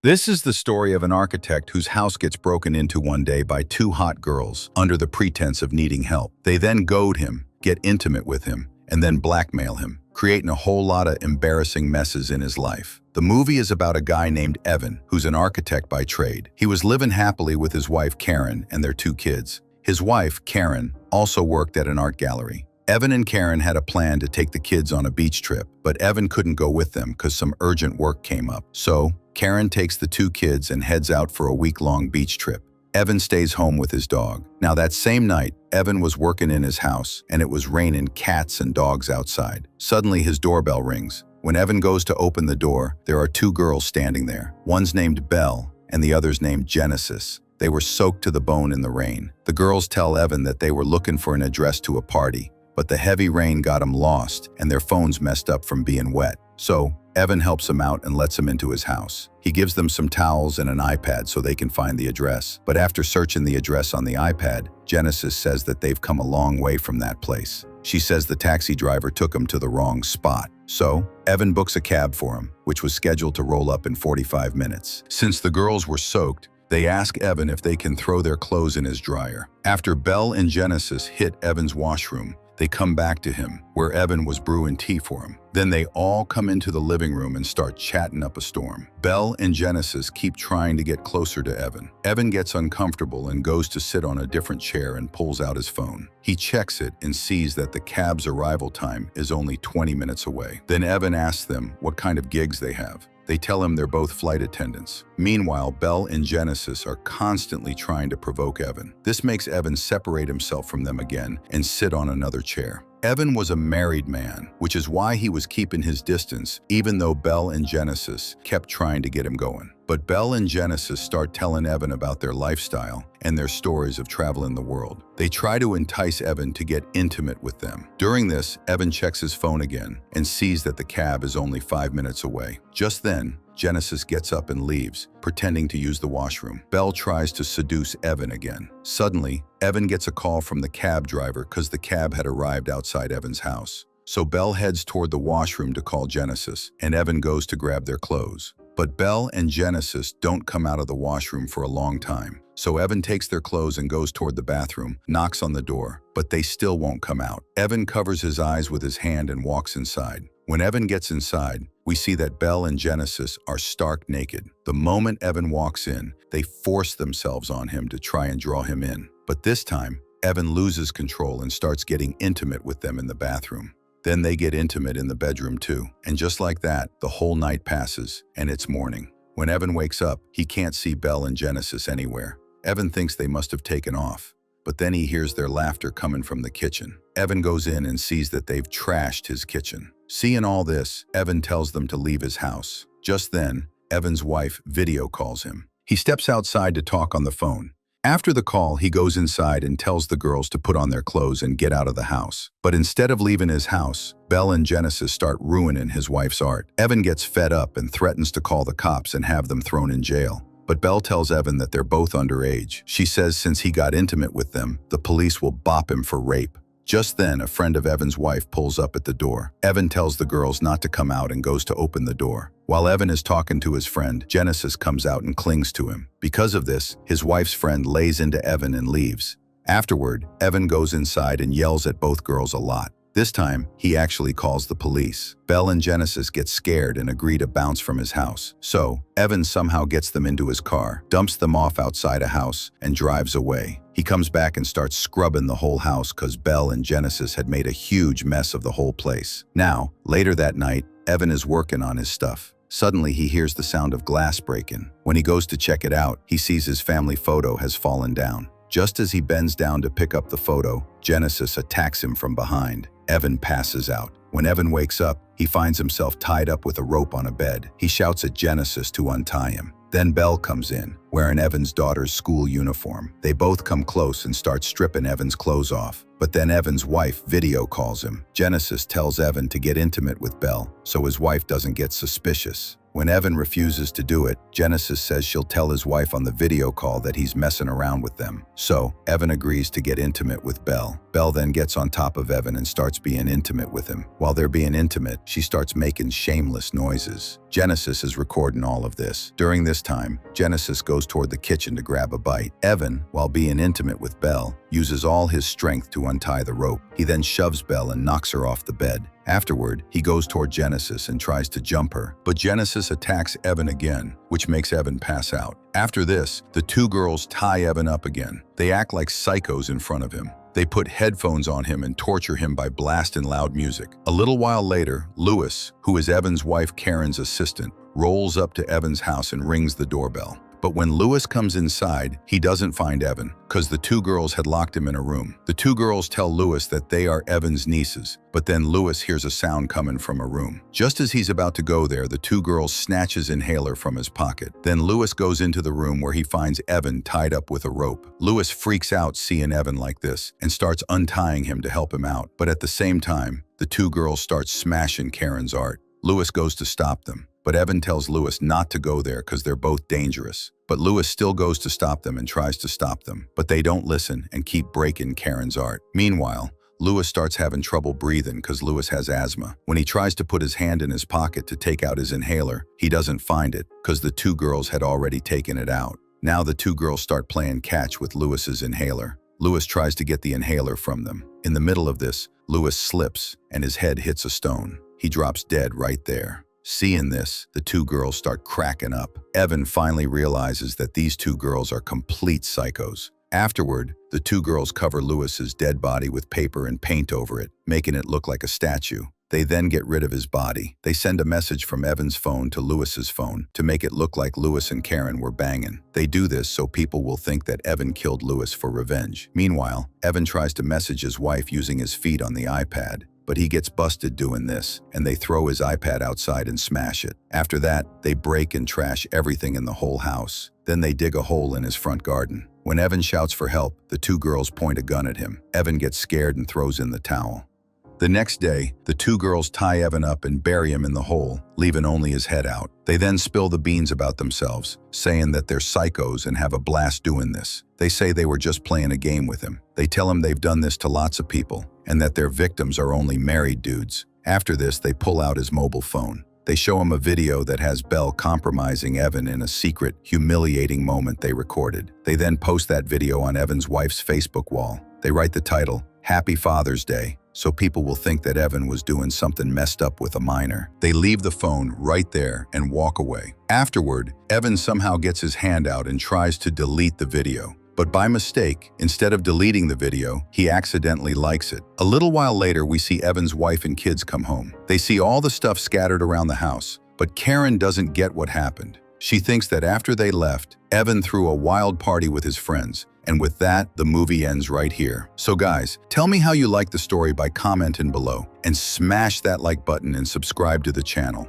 This is the story of an architect whose house gets broken into one day by two hot girls under the pretense of needing help. They then goad him, get intimate with him, and then blackmail him, creating a whole lot of embarrassing messes in his life. The movie is about a guy named Evan, who's an architect by trade. He was living happily with his wife Karen and their two kids. His wife, Karen, also worked at an art gallery. Evan and Karen had a plan to take the kids on a beach trip, but Evan couldn't go with them because some urgent work came up. So, Karen takes the two kids and heads out for a week-long beach trip. Evan stays home with his dog. Now that same night, Evan was working in his house, and it was raining cats and dogs outside. Suddenly, his doorbell rings. When Evan goes to open the door, there are two girls standing there. One's named Belle, and the other's named Genesis. They were soaked to the bone in the rain. The girls tell Evan that they were looking for an address to a party, but the heavy rain got them lost, and their phones messed up from being wet. So, Evan helps them out and lets them into his house. He gives them some towels and an iPad so they can find the address. But after searching the address on the iPad, Genesis says that they've come a long way from that place. She says the taxi driver took him to the wrong spot. So, Evan books a cab for him, which was scheduled to roll up in 45 minutes. Since the girls were soaked, they ask Evan if they can throw their clothes in his dryer. After Belle and Genesis hit Evan's washroom, they come back to him, where Evan was brewing tea for him. Then they all come into the living room and start chatting up a storm. Belle and Genesis keep trying to get closer to Evan. Evan gets uncomfortable and goes to sit on a different chair and pulls out his phone. He checks it and sees that the cab's arrival time is only 20 minutes away. Then Evan asks them what kind of gigs they have. They tell him they're both flight attendants. Meanwhile, Belle and Genesis are constantly trying to provoke Evan. This makes Evan separate himself from them again and sit on another chair. Evan was a married man, which is why he was keeping his distance, even though Belle and Genesis kept trying to get him going. But Belle and Genesis start telling Evan about their lifestyle and their stories of traveling the world. They try to entice Evan to get intimate with them. During this, Evan checks his phone again and sees that the cab is only 5 minutes away. Just then, Genesis gets up and leaves, pretending to use the washroom. Belle tries to seduce Evan again. Suddenly, Evan gets a call from the cab driver because the cab had arrived outside Evan's house. So Belle heads toward the washroom to call Genesis, and Evan goes to grab their clothes. But Belle and Genesis don't come out of the washroom for a long time. So Evan takes their clothes and goes toward the bathroom, knocks on the door, but they still won't come out. Evan covers his eyes with his hand and walks inside. When Evan gets inside, we see that Belle and Genesis are stark naked. The moment Evan walks in, they force themselves on him to try and draw him in. But this time, Evan loses control and starts getting intimate with them in the bathroom. Then they get intimate in the bedroom too. And just like that, the whole night passes, and it's morning. When Evan wakes up, he can't see Belle and Genesis anywhere. Evan thinks they must have taken off, but then he hears their laughter coming from the kitchen. Evan goes in and sees that they've trashed his kitchen. Seeing all this, Evan tells them to leave his house. Just then, Evan's wife video calls him. He steps outside to talk on the phone. After the call, he goes inside and tells the girls to put on their clothes and get out of the house. But instead of leaving his house, Belle and Genesis start ruining his wife's art. Evan gets fed up and threatens to call the cops and have them thrown in jail. But Belle tells Evan that they're both underage. She says since he got intimate with them, the police will bop him for rape. Just then, a friend of Evan's wife pulls up at the door. Evan tells the girls not to come out and goes to open the door. While Evan is talking to his friend, Genesis comes out and clings to him. Because of this, his wife's friend lays into Evan and leaves. Afterward, Evan goes inside and yells at both girls a lot. This time, he actually calls the police. Belle and Genesis get scared and agree to bounce from his house. So, Evan somehow gets them into his car, dumps them off outside a house, and drives away. He comes back and starts scrubbing the whole house because Belle and Genesis had made a huge mess of the whole place. Now, later that night, Evan is working on his stuff. Suddenly, he hears the sound of glass breaking. When he goes to check it out, he sees his family photo has fallen down. Just as he bends down to pick up the photo, Genesis attacks him from behind. Evan passes out. When Evan wakes up, he finds himself tied up with a rope on a bed. He shouts at Genesis to untie him. Then Belle comes in, wearing Evan's daughter's school uniform. They both come close and start stripping Evan's clothes off. But then Evan's wife video calls him. Genesis tells Evan to get intimate with Belle, so his wife doesn't get suspicious. When Evan refuses to do it, Genesis says she'll tell his wife on the video call that he's messing around with them. So, Evan agrees to get intimate with Belle. Belle then gets on top of Evan and starts being intimate with him. While they're being intimate, she starts making shameless noises. Genesis is recording all of this. During this time, Genesis goes toward the kitchen to grab a bite. Evan, while being intimate with Belle, uses all his strength to untie the rope. He then shoves Belle and knocks her off the bed. Afterward, he goes toward Genesis and tries to jump her, but Genesis attacks Evan again, which makes Evan pass out. After this, the two girls tie Evan up again. They act like psychos in front of him. They put headphones on him and torture him by blasting loud music. A little while later, Lewis, who is Evan's wife Karen's assistant, rolls up to Evan's house and rings the doorbell. But when Lewis comes inside, he doesn't find Evan, because the two girls had locked him in a room. The two girls tell Lewis that they are Evan's nieces, but then Lewis hears a sound coming from a room. Just as he's about to go there, the two girls snatch his inhaler from his pocket. Then Lewis goes into the room where he finds Evan tied up with a rope. Lewis freaks out seeing Evan like this and starts untying him to help him out. But at the same time, the two girls start smashing Karen's art. Lewis goes to stop them, but Evan tells Lewis not to go there because they're both dangerous. But Lewis still goes to stop them and tries to stop them, but they don't listen and keep breaking Karen's art. Meanwhile, Lewis starts having trouble breathing because Lewis has asthma. When he tries to put his hand in his pocket to take out his inhaler, he doesn't find it because the two girls had already taken it out. Now the two girls start playing catch with Lewis's inhaler. Lewis tries to get the inhaler from them. In the middle of this, Lewis slips and his head hits a stone. He drops dead right there. Seeing this, the two girls start cracking up. Evan finally realizes that these two girls are complete psychos. Afterward, the two girls cover Lewis's dead body with paper and paint over it, making it look like a statue. They then get rid of his body. They send a message from Evan's phone to Lewis's phone to make it look like Lewis and Karen were banging. They do this so people will think that Evan killed Lewis for revenge. Meanwhile, Evan tries to message his wife using his feet on the iPad. But he gets busted doing this, and they throw his iPad outside and smash it. After that, they break and trash everything in the whole house. Then they dig a hole in his front garden. When Evan shouts for help, the two girls point a gun at him. Evan gets scared and throws in the towel. The next day, the two girls tie Evan up and bury him in the hole, leaving only his head out. They then spill the beans about themselves, saying that they're psychos and have a blast doing this. They say they were just playing a game with him. They tell him they've done this to lots of people, and that their victims are only married dudes. After this, they pull out his mobile phone. They show him a video that has Belle compromising Evan in a secret, humiliating moment they recorded. They then post that video on Evan's wife's Facebook wall. They write the title, "Happy Father's Day," so people will think that Evan was doing something messed up with a minor. They leave the phone right there and walk away. Afterward, Evan somehow gets his hand out and tries to delete the video. But by mistake, instead of deleting the video, he accidentally likes it. A little while later, we see Evan's wife and kids come home. They see all the stuff scattered around the house, but Karen doesn't get what happened. She thinks that after they left, Evan threw a wild party with his friends, and with that, the movie ends right here. So guys, tell me how you like the story by commenting below, and smash that like button and subscribe to the channel.